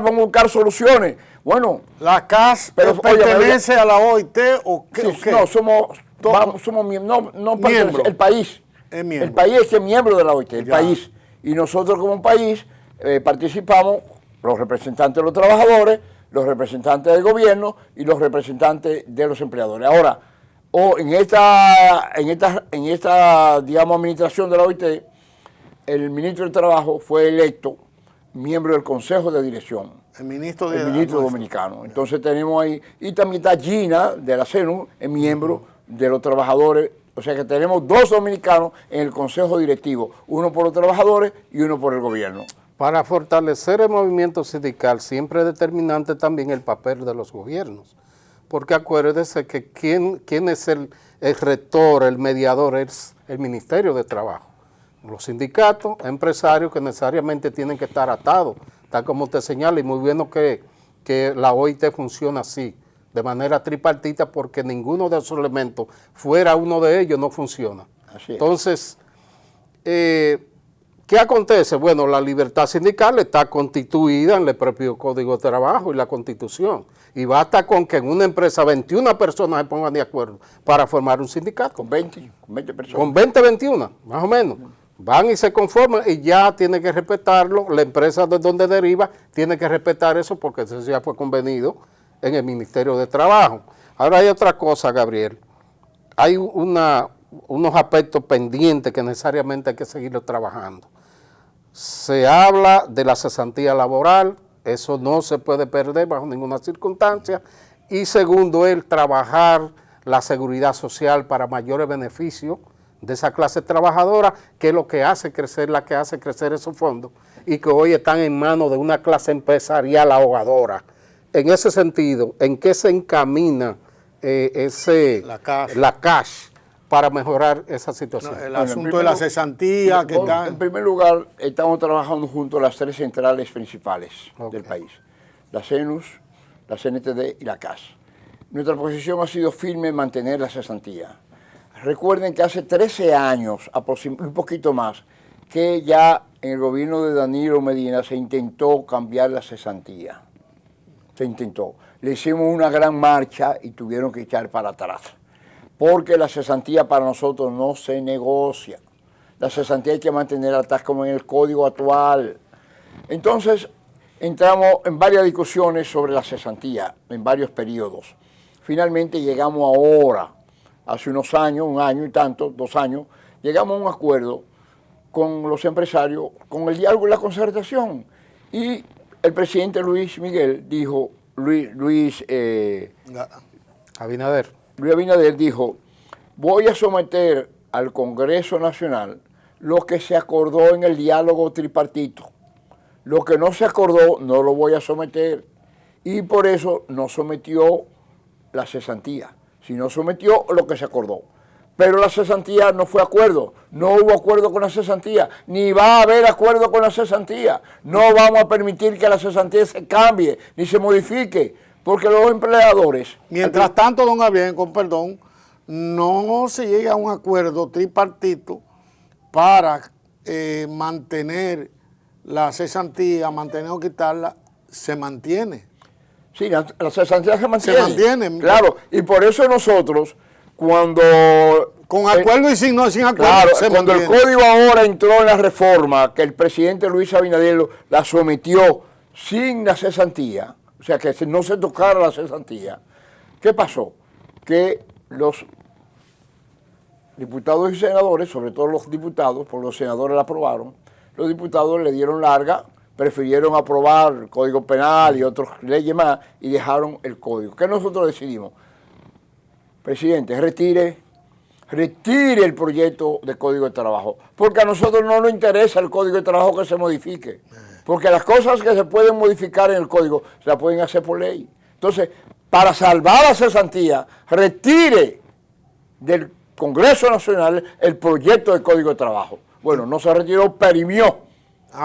vamos a buscar soluciones. Bueno,
¿la CAS pertenece a la OIT o qué?
Sí, no, somos miembros, no pertenece, el país. El país es miembro de la OIT, el país. Y nosotros como país participamos, los representantes de los trabajadores, los representantes del gobierno y los representantes de los empleadores. Ahora, en esta digamos, administración de la OIT, el ministro del Trabajo fue electo miembro del Consejo de Dirección.
El ministro
dominicano. Entonces tenemos ahí, y también está Gina de la CENU, el miembro de los trabajadores. O sea que tenemos 2 dominicanos en el Consejo Directivo, uno por los trabajadores y uno por el gobierno.
Para fortalecer el movimiento sindical siempre es determinante también el papel de los gobiernos, porque acuérdese que quién es el rector, el mediador, es el Ministerio de Trabajo. Los sindicatos, empresarios que necesariamente tienen que estar atados, tal como usted señala, y muy bueno que la OIT funciona así, de manera tripartita, porque ninguno de esos elementos, fuera uno de ellos, no funciona.
Así es.
Entonces, ¿qué acontece? Bueno, la libertad sindical está constituida en el propio Código de Trabajo y la Constitución, y basta con que en una empresa 21 personas se pongan de acuerdo para formar un sindicato.
Con 20 personas.
Con 20, 21, más o menos. Van y se conforman y ya tiene que respetarlo, la empresa de donde deriva tiene que respetar eso porque eso ya fue convenido en el Ministerio de Trabajo. Ahora hay otra cosa, Gabriel, hay unos aspectos pendientes que necesariamente hay que seguirlo trabajando. Se habla de la cesantía laboral, eso no se puede perder bajo ninguna circunstancia, y segundo, el trabajar la seguridad social para mayores beneficios de esa clase trabajadora, que es lo que hace crecer, esos fondos, y que hoy están en manos de una clase empresarial ahogadora. En ese sentido, ¿en qué se encamina la CAS para mejorar esa situación?
El asunto de la cesantía que está...
En primer lugar, estamos trabajando junto a las 3 centrales principales del país, la CENUS, la CNTD y la CAS. Nuestra posición ha sido firme en mantener la cesantía. Recuerden que hace 13 años, un poquito más, que ya en el gobierno de Danilo Medina se intentó cambiar la cesantía. Se intentó. Le hicimos una gran marcha y tuvieron que echar para atrás. Porque la cesantía para nosotros no se negocia. La cesantía hay que mantenerla tal como en el código actual. Entonces, entramos en varias discusiones sobre la cesantía, en varios periodos. Finalmente llegamos ahora, hace unos años, 1 año y tanto, 2 años, llegamos a un acuerdo con los empresarios, con el diálogo y la concertación. Y el presidente Luis Abinader dijo, voy a someter al Congreso Nacional lo que se acordó en el diálogo tripartito. Lo que no se acordó no lo voy a someter. Y por eso no sometió la cesantía, sino sometió lo que se acordó. Pero la cesantía no fue acuerdo, no hubo acuerdo con la cesantía, ni va a haber acuerdo con la cesantía. No vamos a permitir que la cesantía se cambie, ni se modifique, porque los empleadores...
Mientras tanto, don Gabriel, con perdón, no se llega a un acuerdo tripartito para mantener la cesantía, mantener o quitarla, se mantiene.
Sí, la cesantía se mantiene. Se mantiene. Claro, y por eso nosotros, cuando...
Con acuerdo y sin acuerdo.
Claro, cuando el código ahora entró en la reforma, que el presidente Luis Abinader la sometió sin la cesantía, o sea, que no se tocara la cesantía, ¿qué pasó? Que los diputados y senadores, sobre todo los diputados, porque los senadores la aprobaron, los diputados le dieron larga, prefirieron aprobar el Código Penal y otras leyes más y dejaron el código. ¿Qué nosotros decidimos? Presidente, retire el proyecto de Código de Trabajo, porque a nosotros no nos interesa el Código de Trabajo que se modifique, porque las cosas que se pueden modificar en el Código se las pueden hacer por ley. Entonces, para salvar la cesantía, retire del Congreso Nacional el proyecto de Código de Trabajo. Bueno, no se retiró, perimió.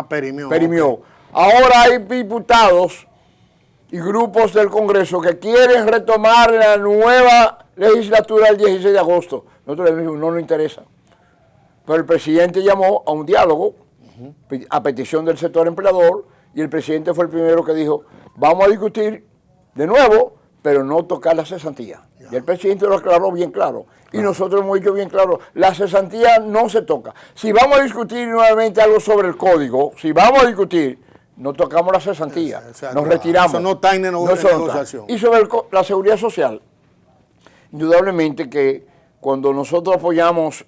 Perimió. Okay. Ahora hay diputados y grupos del Congreso que quieren retomar la nueva legislatura el 16 de agosto. Nosotros le dijimos, no nos interesa. Pero el presidente llamó a un diálogo a petición del sector empleador y el presidente fue el primero que dijo, vamos a discutir de nuevo, pero no tocar la cesantía. Y el presidente lo aclaró bien claro. Y nosotros hemos dicho bien claro, la cesantía no se toca. Si vamos a discutir nuevamente algo sobre el código, si vamos a discutir, no tocamos la cesantía, nos retiramos.
Eso no está en negociación.
Y sobre la seguridad social, indudablemente que cuando nosotros apoyamos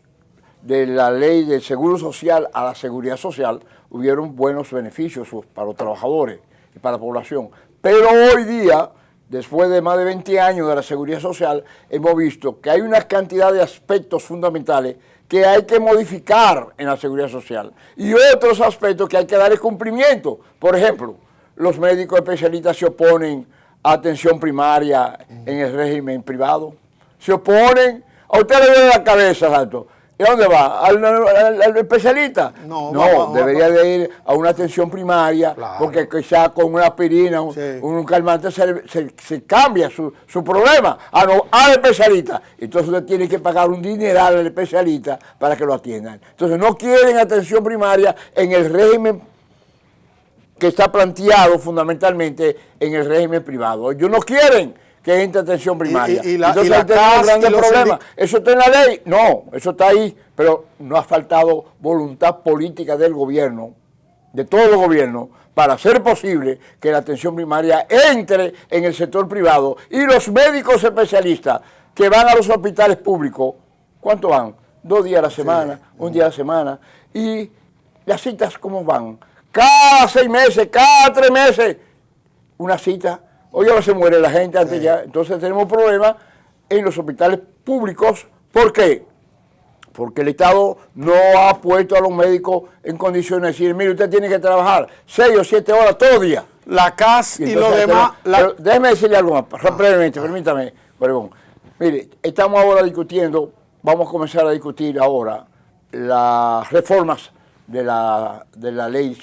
de la ley del seguro social a la seguridad social, hubieron buenos beneficios para los trabajadores y para la población. Pero hoy día, después de más de 20 años de la seguridad social, hemos visto que hay una cantidad de aspectos fundamentales que hay que modificar en la seguridad social y otros aspectos que hay que darle cumplimiento. Por ejemplo, los médicos especialistas se oponen a atención primaria en el régimen privado. Se oponen, a usted le duele la cabeza, Santo. ¿Y a dónde va? ¿Al especialista? No, debería de ir a una atención primaria, porque quizá con una aspirina, un calmante se cambia su problema. No, al especialista. Entonces usted tiene que pagar un dineral al especialista para que lo atiendan. Entonces no quieren atención primaria en el régimen que está planteado fundamentalmente en el régimen privado. Ellos no quieren que entre atención primaria. Entonces ahí tenemos un gran problema. ¿Eso está en la ley? No, eso está ahí, pero no ha faltado voluntad política del gobierno, de todo el gobierno, para hacer posible que la atención primaria entre en el sector privado y los médicos especialistas que van a los hospitales públicos, ¿cuánto van? 2 días a la semana, un día a la semana, y las citas ¿cómo van? Cada 6 meses, cada 3 meses, una cita. Hoy ahora se muere la gente antes ya, entonces tenemos problemas en los hospitales públicos. ¿Por qué? Porque el Estado no ha puesto a los médicos en condiciones de decir, mire, usted tiene que trabajar 6 o 7 horas todo el día.
La CAS y lo demás...
Pero déjeme decirle algo más, brevemente, permítame, Boregón. Mire, estamos ahora discutiendo, vamos a comenzar a discutir ahora las reformas de la ley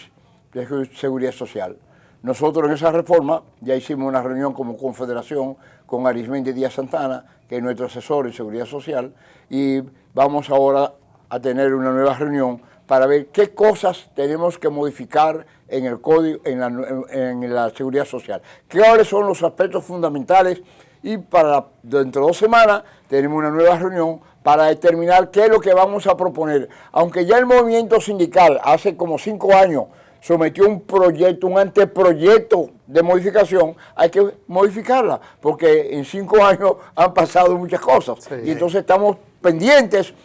de seguridad social. Nosotros en esa reforma ya hicimos una reunión como confederación con Arismendi Díaz Santana, que es nuestro asesor en seguridad social, y vamos ahora a tener una nueva reunión para ver qué cosas tenemos que modificar en el código, en la seguridad social. ¿Cuáles son los aspectos fundamentales? Y dentro de 2 semanas tenemos una nueva reunión para determinar qué es lo que vamos a proponer. Aunque ya el movimiento sindical hace como 5 años sometió un proyecto, un anteproyecto de modificación, hay que modificarla, porque en 5 años han pasado muchas cosas. Sí. Y entonces estamos pendientes,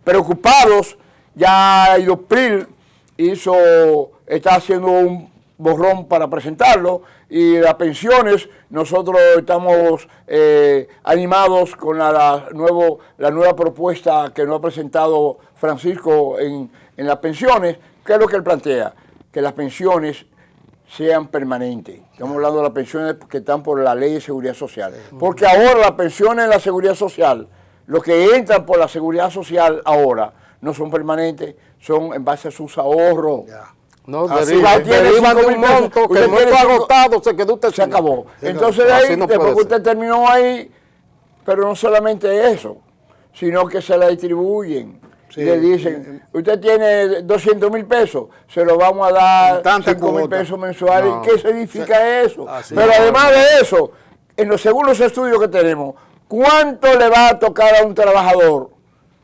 preocupados. Ya Idopril está haciendo un borrón para presentarlo, y las pensiones, nosotros estamos animados con la nueva propuesta que nos ha presentado Francisco en las pensiones. ¿Qué es lo que él plantea? Que las pensiones sean permanentes. Estamos hablando de las pensiones que están por la ley de seguridad social. Porque ahora las pensiones en la seguridad social, los que entran por la seguridad social ahora, no son permanentes, son en base a sus ahorros.
No, derivan de un monto que no está agotado, se quedó usted.
Se acabó. Entonces de ahí, después que usted terminó ahí, pero no solamente eso, sino que se la distribuyen. Sí, le dicen, usted tiene 200,000 pesos, se lo vamos a dar 5,000 pesos mensuales. No. ¿Qué significa eso? Pero además de eso, según los estudios que tenemos, ¿cuánto le va a tocar a un trabajador?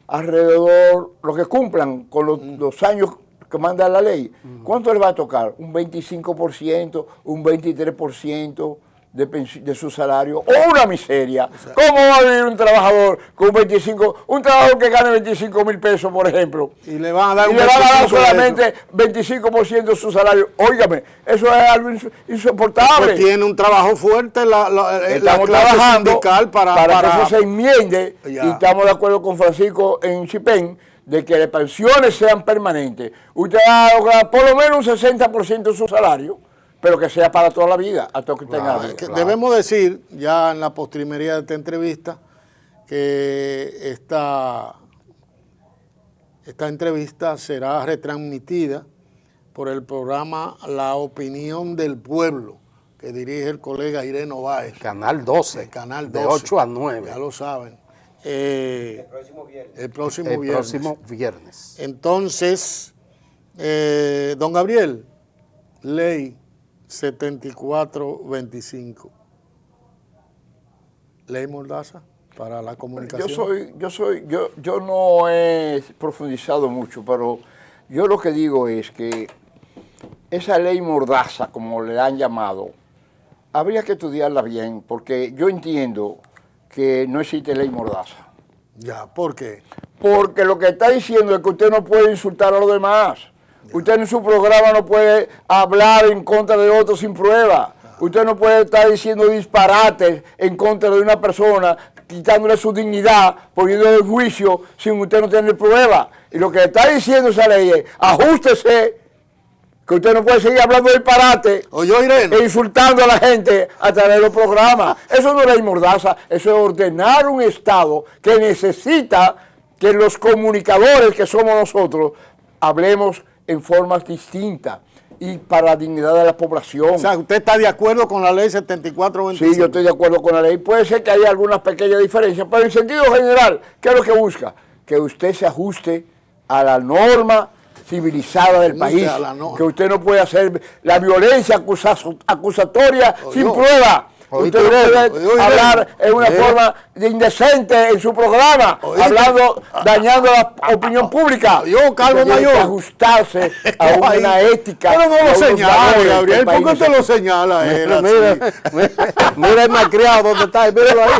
Alrededor, los que cumplan con los años que manda la ley, ¿cuánto le va a tocar? Un 25%, un 23% de su salario, o una miseria. ¿Cómo va a vivir un trabajador con un trabajador que gane 25,000 pesos, por ejemplo?
Y le van a dar,
solamente 25% de su salario. Óigame, eso es algo insoportable.
Pues tiene un trabajo fuerte
estamos trabajando para que eso se enmiende, y estamos de acuerdo con Francisco en Chipén, de que las pensiones sean permanentes. Usted va a lograr por lo menos un 60% de su salario, pero que sea para toda la vida, hasta que tenga vida.
Debemos decir, ya en la postrimería de esta entrevista, que esta entrevista será retransmitida por el programa La Opinión del Pueblo, que dirige el colega Ireno Báez.
Canal 12.
Canal 12.
De 8 a 9.
Ya lo saben. El próximo viernes. Entonces, don Gabriel, ley 7425. Ley Mordaza para la comunicación.
Yo no he profundizado mucho, pero yo lo que digo es que esa ley Mordaza, como le han llamado, habría que estudiarla bien, porque yo entiendo que no existe ley Mordaza.
Ya, ¿por qué?
Porque lo que está diciendo es que usted no puede insultar a los demás. Ya. Usted en su programa no puede hablar en contra de otros sin prueba. Usted no puede estar diciendo disparates en contra de una persona, quitándole su dignidad, poniéndole en juicio sin usted no tener prueba. Y lo que está diciendo esa ley es, ajústese, que usted no puede seguir hablando disparate e insultando a la gente a través de los programas. Eso no es ley Mordaza, eso es ordenar un Estado que necesita que los comunicadores que somos nosotros hablemos en formas distintas y para la dignidad de la población.
O sea, ¿usted está de acuerdo con la ley 7425?
Sí, yo estoy de acuerdo con la ley. Puede ser que haya algunas pequeñas diferencias, pero en sentido general, ¿qué es lo que busca? Que usted se ajuste a la norma civilizada del país, que usted no puede hacer la violencia acusatoria sin prueba. Usted no puede hablar en una forma indecente en su programa, dañando la opinión pública.
Calvo Mayor.
Hay que ajustarse a una ética.
Pero no lo señala, Gabriel. ¿Por qué usted lo señala?
Mira el malcriado donde está, míralo ahí.